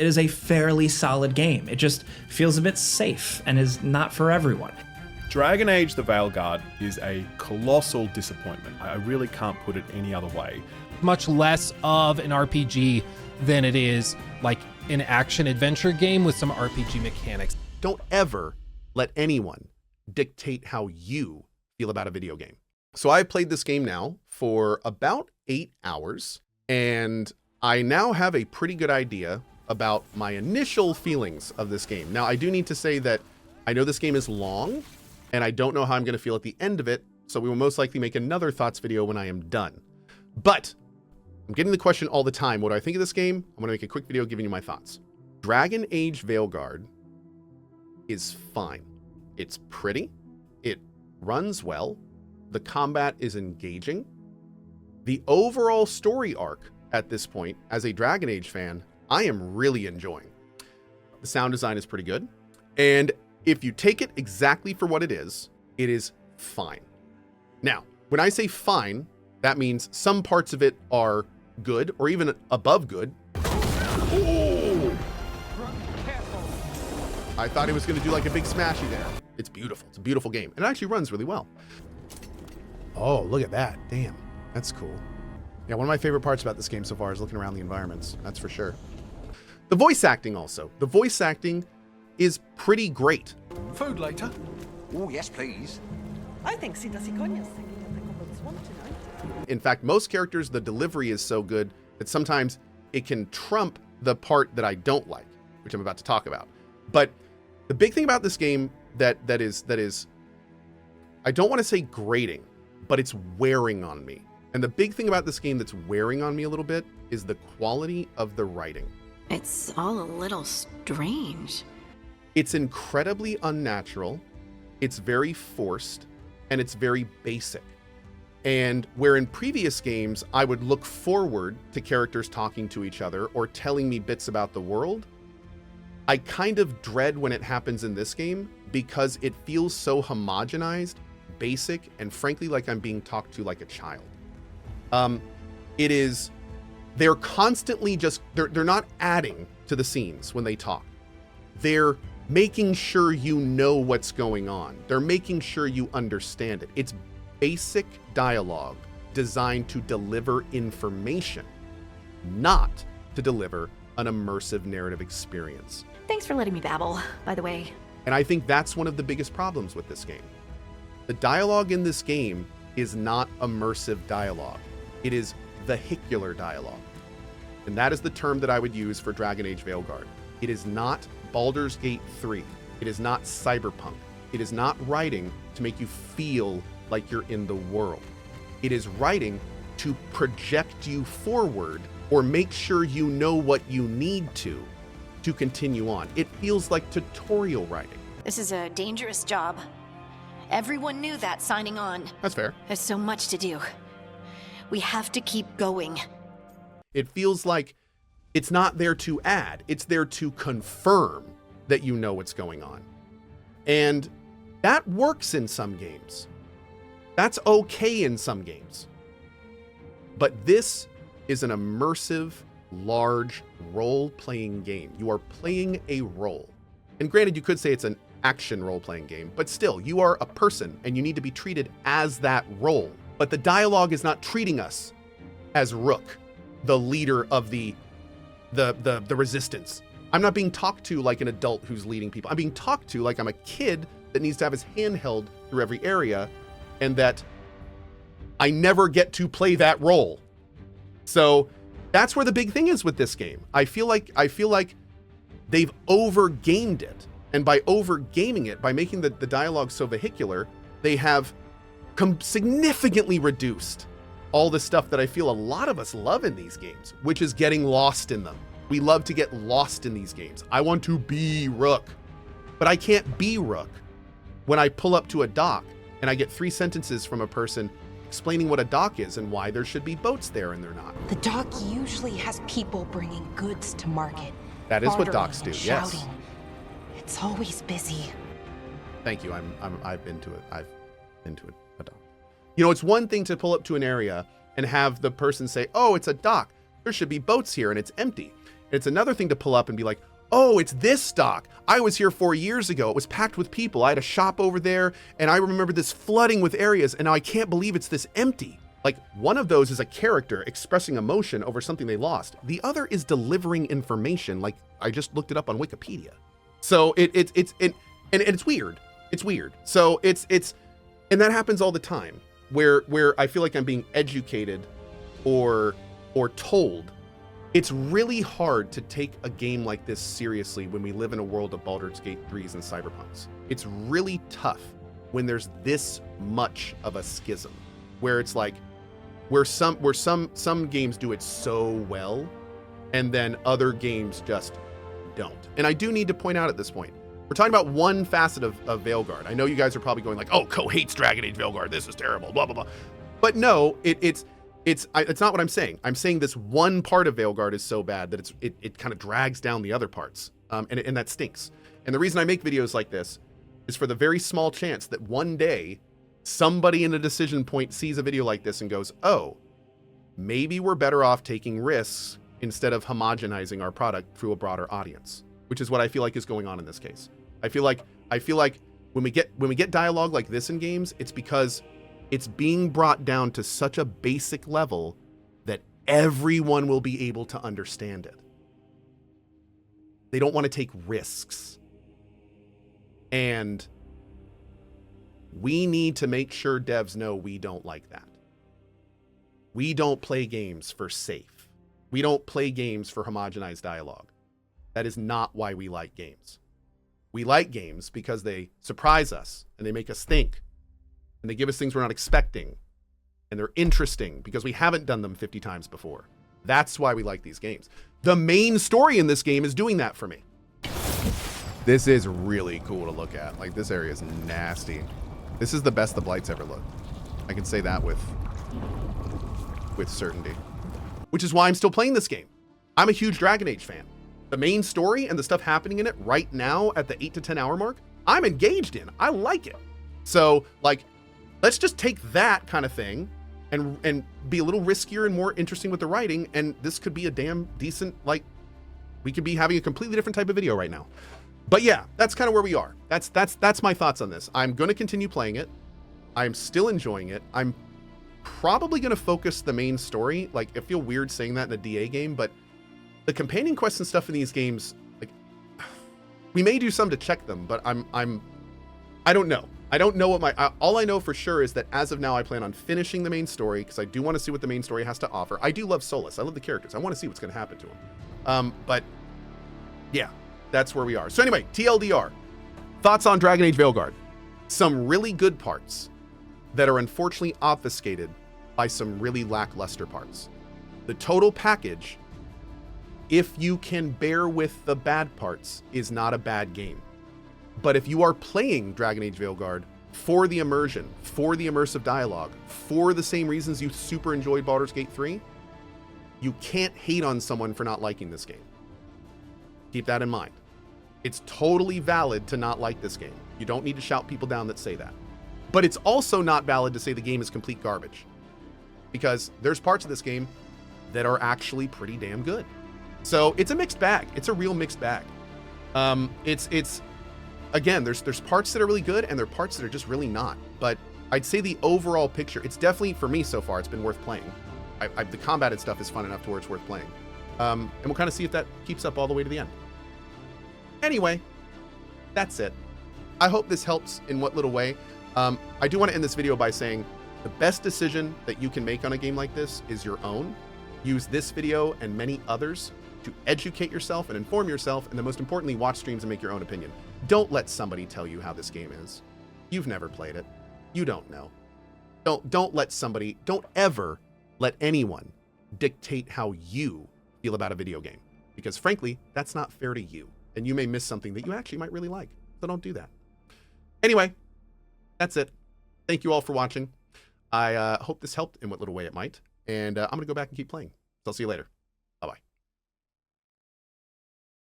it is a fairly solid game. It just feels a bit safe and is not for everyone. Dragon Age the Veilguard is a colossal disappointment. I really can't put it any other way. Much less of an RPG than it is like an action adventure game with some RPG mechanics. Don't ever let anyone dictate how you feel about a video game. So I've played this game now for about 8 hours, and I now have a pretty good idea about my initial feelings of this game. Now, I do need to say that I know this game is long, and I don't know how I'm going to feel at the end of it, so we will most likely make another thoughts video when I am done. But I'm getting the question all the time, what do I think of this game? I'm going to make a quick video giving you my thoughts. Dragon Age Veilguard is fine. It's pretty. It runs well. The combat is engaging. The overall story arc at this point, as a Dragon Age fan, I am really enjoying. The sound design is pretty good. And if you take it exactly for what it is fine. Now, when I say fine, that means some parts of it are good or even above good. Oh! I thought it was going to do like a big smashy there. It's beautiful. It's a beautiful game. And it actually runs really well. Oh, look at that. Damn. That's cool. Yeah, one of my favorite parts about this game so far is looking around the environments. That's for sure. The voice acting also. The voice acting is pretty great. Food later? Oh, yes, please. I think si das Iconhas thinking that they come with swamp tonight. In fact, most characters, the delivery is so good that sometimes it can trump the part that I don't like, which I'm about to talk about. But the big thing about this game that is, I don't want to say grating, but it's wearing on me. And the big thing about this game that's wearing on me a little bit is the quality of the writing. It's all a little strange. It's incredibly unnatural, it's very forced, and it's very basic. And where in previous games, I would look forward to characters talking to each other or telling me bits about the world, I kind of dread when it happens in this game because it feels so homogenized, basic, and frankly like I'm being talked to like a child. They're constantly just, they're not adding to the scenes when they talk. They're making sure you know what's going on. They're making sure you understand it. It's basic dialogue designed to deliver information, not to deliver an immersive narrative experience. Thanks for letting me babble, by the way. And I think that's one of the biggest problems with this game. The dialogue in this game is not immersive dialogue. It is vehicular dialogue. And that is the term that I would use for Dragon Age Veilguard. It is not Baldur's Gate 3. It is not Cyberpunk. It is not writing to make you feel like you're in the world. It is writing to project you forward or make sure you know what you need to continue on. It feels like tutorial writing. This is a dangerous job. Everyone knew that signing on. That's fair. There's so much to do. We have to keep going. It feels like it's not there to add, it's there to confirm that you know what's going on. And that works in some games. That's okay in some games. But this is an immersive, large role-playing game. You are playing a role. And granted, you could say it's an action role-playing game, but still, you are a person and you need to be treated as that role. But the dialogue is not treating us as Rook, the leader of the resistance. I'm not being talked to like an adult who's leading people. I'm being talked to like I'm a kid that needs to have his hand held through every area, and that I never get to play that role. So that's where the big thing is with this game. I feel like they've over-gamed it. And by over-gaming it, by making the dialogue so vehicular, they have significantly reduced all the stuff that I feel a lot of us love in these games, which is getting lost in them. We love to get lost in these games. I want to be Rook, but I can't be Rook when I pull up to a dock and I get 3 sentences from a person explaining what a dock is and why there should be boats there and they're not. The dock usually has people bringing goods to market. That is what bartering docks do, and yes. shouting. It's always busy. Thank you. I've been to it. I've been to a dock. You know, it's one thing to pull up to an area and have the person say, "Oh, it's a dock. There should be boats here," and it's empty. It's another thing to pull up and be like, oh, it's this stock. I was here 4 years ago. It was packed with people. I had a shop over there, and I remember this flooding with areas, and now I can't believe it's this empty. Like, one of those is a character expressing emotion over something they lost. The other is delivering information, like I just looked it up on Wikipedia. So it's weird. It's weird. So and that happens all the time, where I feel like I'm being educated or told. It's really hard to take a game like this seriously when we live in a world of Baldur's Gate 3s and Cyberpunks. It's really tough when there's this much of a schism, where it's like, where some games do it so well, and then other games just don't. And I do need to point out at this point, we're talking about one facet of Veilguard. I know you guys are probably going like, oh, Cohh hates Dragon Age Veilguard. This is terrible, blah, blah, blah. But no, it's not what I'm saying. I'm saying this one part of Veilguard is so bad that it kind of drags down the other parts, and that stinks. And the reason I make videos like this is for the very small chance that one day somebody in a decision point sees a video like this and goes, oh, maybe we're better off taking risks instead of homogenizing our product through a broader audience, which is what I feel like is going on in this case. I feel like when we get dialogue like this in games, it's because it's being brought down to such a basic level that everyone will be able to understand it. They don't want to take risks. And we need to make sure devs know we don't like that. We don't play games for safe. We don't play games for homogenized dialogue. That is not why we like games. We like games because they surprise us and they make us think. And they give us things we're not expecting. And they're interesting because we haven't done them 50 times before. That's why we like these games. The main story in this game is doing that for me. This is really cool to look at. Like, this area is nasty. This is the best the Blight's ever looked. I can say that with certainty. Which is why I'm still playing this game. I'm a huge Dragon Age fan. The main story and the stuff happening in it right now at the 8 to 10 hour mark, I'm engaged in. I like it. So, like, let's just take that kind of thing and be a little riskier and more interesting with the writing, and this could be a damn decent, like, we could be having a completely different type of video right now. But yeah, that's kind of where we are. That's my thoughts on this. I'm going to continue playing it. I'm still enjoying it. I'm probably going to focus the main story. Like, it feels weird saying that in a DA game, but the companion quests and stuff in these games, like, we may do some to check them, but I don't know. I don't know what all I know for sure is that as of now, I plan on finishing the main story because I do want to see what the main story has to offer. I do love Solus. I love the characters. I want to see what's going to happen to him. But yeah, that's where we are. So anyway, TLDR, thoughts on Dragon Age Veilguard. Some really good parts that are unfortunately obfuscated by some really lackluster parts. The total package, if you can bear with the bad parts, is not a bad game. But if you are playing Dragon Age Veilguard for the immersion, for the immersive dialogue, for the same reasons you super enjoyed Baldur's Gate 3, you can't hate on someone for not liking this game. Keep that in mind. It's totally valid to not like this game. You don't need to shout people down that say that. But it's also not valid to say the game is complete garbage, because there's parts of this game that are actually pretty damn good. So it's a mixed bag. It's a real mixed bag. Again, there's parts that are really good and there are parts that are just really not. But I'd say the overall picture, it's definitely, for me so far, it's been worth playing. The combated stuff is fun enough to where it's worth playing. And we'll kind of see if that keeps up all the way to the end. Anyway, that's it. I hope this helps in what little way. I do want to end this video by saying the best decision that you can make on a game like this is your own. Use this video and many others to educate yourself and inform yourself, and then most importantly, watch streams and make your own opinion. Don't let somebody tell you how this game is. You've never played it. You don't know. Don't ever let anyone dictate how you feel about a video game, because frankly, that's not fair to you, and you may miss something that you actually might really like. So don't do that. Anyway, that's it. Thank you all for watching. I hope this helped in what little way it might, and I'm gonna go back and keep playing. So I'll see you later.